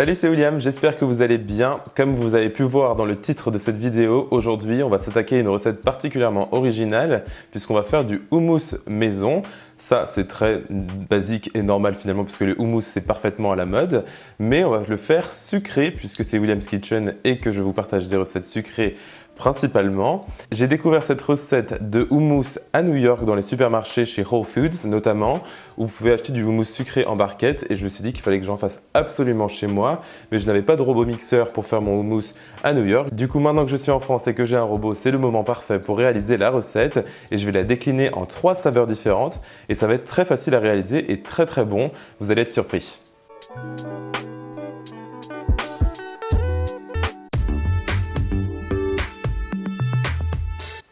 Salut, c'est William, j'espère que vous allez bien. Comme vous avez pu voir dans le titre de cette vidéo, aujourd'hui on va s'attaquer à une recette particulièrement originale puisqu'on va faire du houmous maison. Ça c'est très basique et normal finalement puisque le houmous c'est parfaitement à la mode, mais on va le faire sucré puisque c'est William's Kitchen et que je vous partage des recettes sucrées principalement. J'ai découvert cette recette de houmous à New York dans les supermarchés chez Whole Foods notamment, où vous pouvez acheter du houmous sucré en barquette et je me suis dit qu'il fallait que j'en fasse absolument chez moi, mais je n'avais pas de robot mixeur pour faire mon houmous à New York. Du coup, maintenant que je suis en France et que j'ai un robot, c'est le moment parfait pour réaliser la recette et je vais la décliner en 3 saveurs différentes et ça va être très facile à réaliser et très très bon. Vous allez être surpris.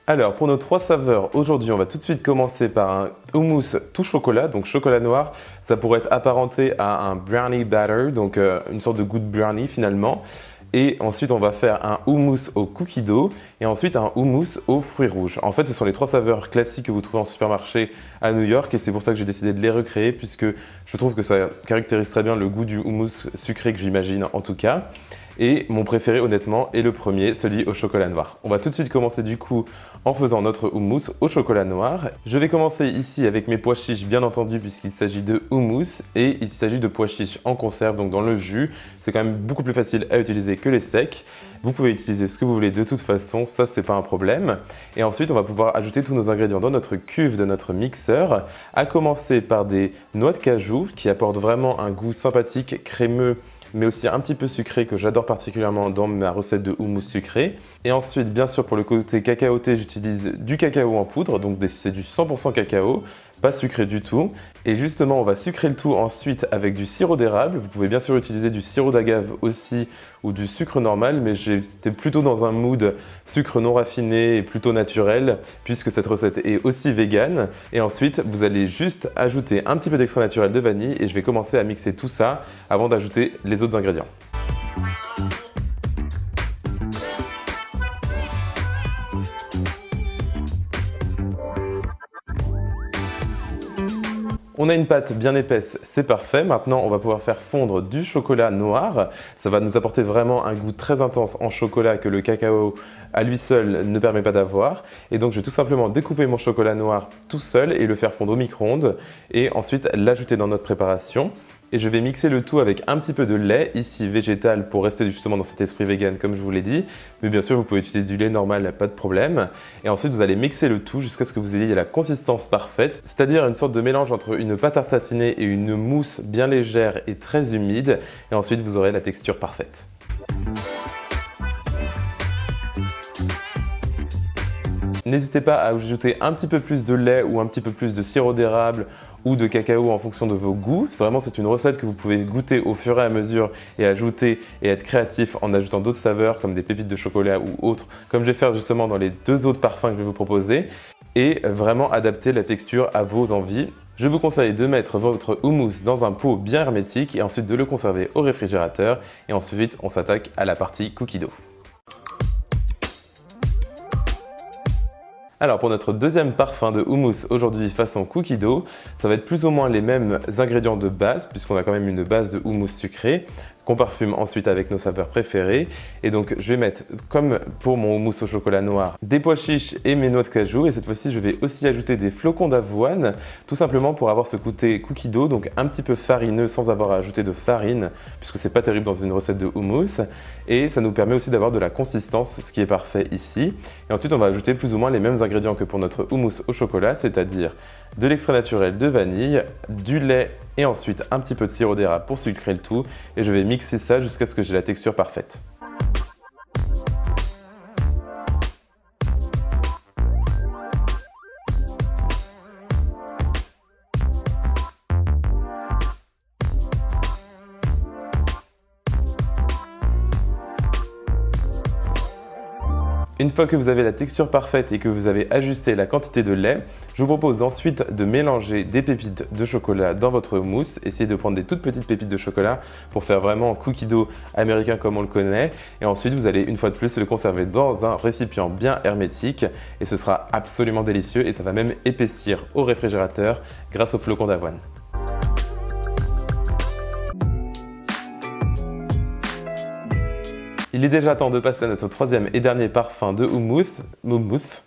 Alors pour nos 3 saveurs, aujourd'hui on va tout de suite commencer par un houmous tout chocolat, donc chocolat noir. Ça pourrait être apparenté à un brownie batter, donc une sorte de goût de brownie finalement. Et ensuite on va faire un houmous au cookie dough et ensuite un houmous aux fruits rouges. En fait ce sont les 3 saveurs classiques que vous trouvez en supermarché à New York et c'est pour ça que j'ai décidé de les recréer puisque je trouve que ça caractérise très bien le goût du houmous sucré que j'imagine en tout cas. Et mon préféré honnêtement est le premier, celui au chocolat noir. On va tout de suite commencer du coup en faisant notre houmous au chocolat noir. Je vais commencer ici avec mes pois chiches bien entendu puisqu'il s'agit de houmous et il s'agit de pois chiches en conserve, donc dans le jus. C'est quand même beaucoup plus facile à utiliser que les secs. Vous pouvez utiliser ce que vous voulez de toute façon, ça c'est pas un problème. Et ensuite on va pouvoir ajouter tous nos ingrédients dans notre cuve de notre mixeur, à commencer par des noix de cajou qui apportent vraiment un goût sympathique, crémeux, mais aussi un petit peu sucré que j'adore particulièrement dans ma recette de houmous sucré. Et ensuite, bien sûr, pour le côté cacaoté, j'utilise du cacao en poudre, donc c'est du 100% cacao, pas sucré du tout. Et justement, on va sucrer le tout ensuite avec du sirop d'érable. Vous pouvez bien sûr utiliser du sirop d'agave aussi ou du sucre normal, mais j'étais plutôt dans un mood sucre non raffiné et plutôt naturel, puisque cette recette est aussi végane. Et ensuite, vous allez juste ajouter un petit peu d'extrait naturel de vanille et je vais commencer à mixer tout ça avant d'ajouter les autres ingrédients. On a une pâte bien épaisse, c'est parfait. Maintenant, on va pouvoir faire fondre du chocolat noir. Ça va nous apporter vraiment un goût très intense en chocolat que le cacao à lui seul ne permet pas d'avoir. Et donc, je vais tout simplement découper mon chocolat noir tout seul et le faire fondre au micro-ondes et ensuite l'ajouter dans notre préparation. Et je vais mixer le tout avec un petit peu de lait, ici végétal, pour rester justement dans cet esprit vegan comme je vous l'ai dit. Mais bien sûr, vous pouvez utiliser du lait normal, pas de problème. Et ensuite, vous allez mixer le tout jusqu'à ce que vous ayez la consistance parfaite, c'est-à-dire une sorte de mélange entre une pâte à tartiner et une mousse bien légère et très humide. Et ensuite, vous aurez la texture parfaite. N'hésitez pas à ajouter un petit peu plus de lait ou un petit peu plus de sirop d'érable ou de cacao en fonction de vos goûts. Vraiment, c'est une recette que vous pouvez goûter au fur et à mesure et ajouter et être créatif en ajoutant d'autres saveurs comme des pépites de chocolat ou autres, comme je vais faire justement dans les 2 autres parfums que je vais vous proposer, et vraiment adapter la texture à vos envies. Je vous conseille de mettre votre houmous dans un pot bien hermétique et ensuite de le conserver au réfrigérateur. Et ensuite, on s'attaque à la partie cookie dough. Alors pour notre deuxième parfum de houmous aujourd'hui façon cookie dough, ça va être plus ou moins les mêmes ingrédients de base puisqu'on a quand même une base de houmous sucré qu'on parfume ensuite avec nos saveurs préférées. Et donc je vais mettre, comme pour mon houmous au chocolat noir, des pois chiches et mes noix de cajou. Et cette fois-ci, je vais aussi ajouter des flocons d'avoine, tout simplement pour avoir ce côté cookie dough, donc un petit peu farineux sans avoir à ajouter de farine, puisque c'est pas terrible dans une recette de houmous. Et ça nous permet aussi d'avoir de la consistance, ce qui est parfait ici. Et ensuite, on va ajouter plus ou moins les mêmes ingrédients que pour notre houmous au chocolat, c'est-à-dire de l'extrait naturel de vanille, du lait et ensuite un petit peu de sirop d'érable pour sucrer le tout. Et je vais mixer ça jusqu'à ce que j'ai la texture parfaite. Une fois que vous avez la texture parfaite et que vous avez ajusté la quantité de lait, je vous propose ensuite de mélanger des pépites de chocolat dans votre mousse. Essayez de prendre des toutes petites pépites de chocolat pour faire vraiment un cookie dough américain comme on le connaît. Et ensuite, vous allez une fois de plus le conserver dans un récipient bien hermétique et ce sera absolument délicieux et ça va même épaissir au réfrigérateur grâce aux flocons d'avoine. Il est déjà temps de passer à notre troisième et dernier parfum de houmous.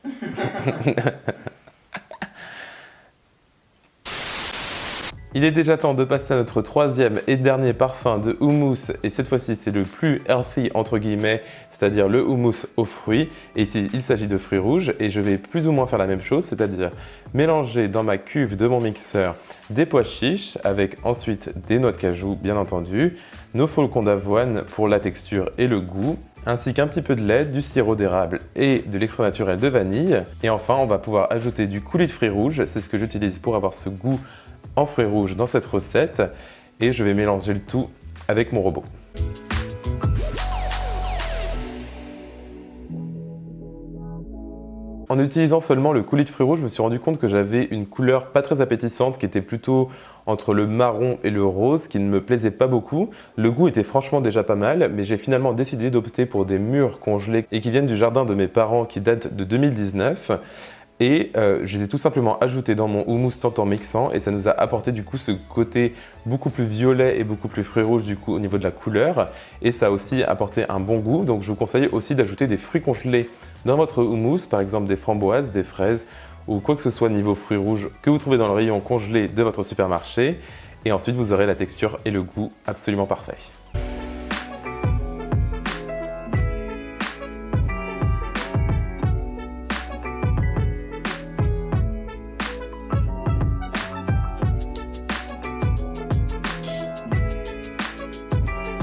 Il est déjà temps de passer à notre troisième et dernier parfum de houmous et cette fois-ci c'est le plus healthy entre guillemets, c'est-à-dire le houmous aux fruits. Et ici il s'agit de fruits rouges et je vais plus ou moins faire la même chose, c'est-à-dire mélanger dans ma cuve de mon mixeur des pois chiches avec ensuite des noix de cajou bien entendu, nos flocons d'avoine pour la texture et le goût, ainsi qu'un petit peu de lait, du sirop d'érable et de l'extrait naturel de vanille. Et enfin on va pouvoir ajouter du coulis de fruits rouges, c'est ce que j'utilise pour avoir ce goût en fruits rouges dans cette recette et je vais mélanger le tout avec mon robot. En utilisant seulement le coulis de fruits rouges, je me suis rendu compte que j'avais une couleur pas très appétissante qui était plutôt entre le marron et le rose qui ne me plaisait pas beaucoup. Le goût était franchement déjà pas mal, mais j'ai finalement décidé d'opter pour des mûres congelées et qui viennent du jardin de mes parents qui datent de 2019. Et je les ai tout simplement ajoutés dans mon houmous tout en mixant et ça nous a apporté du coup ce côté beaucoup plus violet et beaucoup plus fruits rouges du coup au niveau de la couleur et ça a aussi apporté un bon goût. Donc je vous conseille aussi d'ajouter des fruits congelés dans votre houmous, par exemple des framboises, des fraises ou quoi que ce soit niveau fruits rouges que vous trouvez dans le rayon congelé de votre supermarché et ensuite vous aurez la texture et le goût absolument parfait.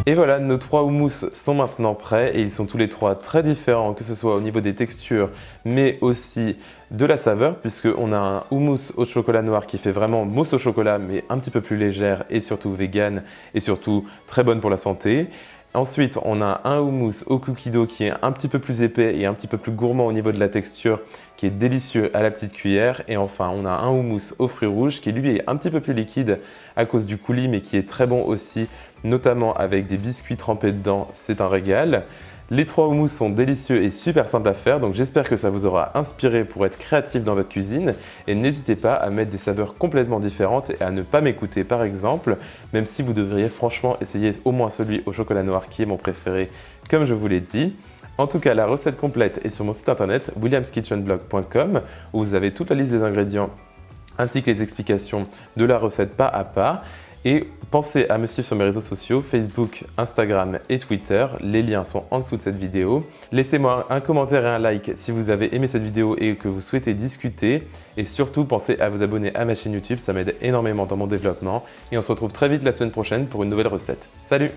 Et voilà, nos trois houmous sont maintenant prêts et ils sont tous les trois très différents, que ce soit au niveau des textures, mais aussi de la saveur, puisqu'on a un houmous au chocolat noir qui fait vraiment mousse au chocolat, mais un petit peu plus légère et surtout vegan et surtout très bonne pour la santé. Ensuite, on a un houmous au cookie dough qui est un petit peu plus épais et un petit peu plus gourmand au niveau de la texture, qui est délicieux à la petite cuillère. Et enfin, on a un houmous aux fruits rouges qui lui est un petit peu plus liquide à cause du coulis, mais qui est très bon aussi, notamment avec des biscuits trempés dedans, c'est un régal. Les trois houmous sont délicieux et super simples à faire, donc j'espère que ça vous aura inspiré pour être créatif dans votre cuisine. Et n'hésitez pas à mettre des saveurs complètement différentes et à ne pas m'écouter par exemple, même si vous devriez franchement essayer au moins celui au chocolat noir qui est mon préféré, comme je vous l'ai dit. En tout cas, la recette complète est sur mon site internet williamskitchenblog.com où vous avez toute la liste des ingrédients ainsi que les explications de la recette pas à pas. Et pensez à me suivre sur mes réseaux sociaux, Facebook, Instagram et Twitter. Les liens sont en dessous de cette vidéo. Laissez-moi un commentaire et un like si vous avez aimé cette vidéo et que vous souhaitez discuter. Et surtout, pensez à vous abonner à ma chaîne YouTube, ça m'aide énormément dans mon développement. Et on se retrouve très vite la semaine prochaine pour une nouvelle recette. Salut!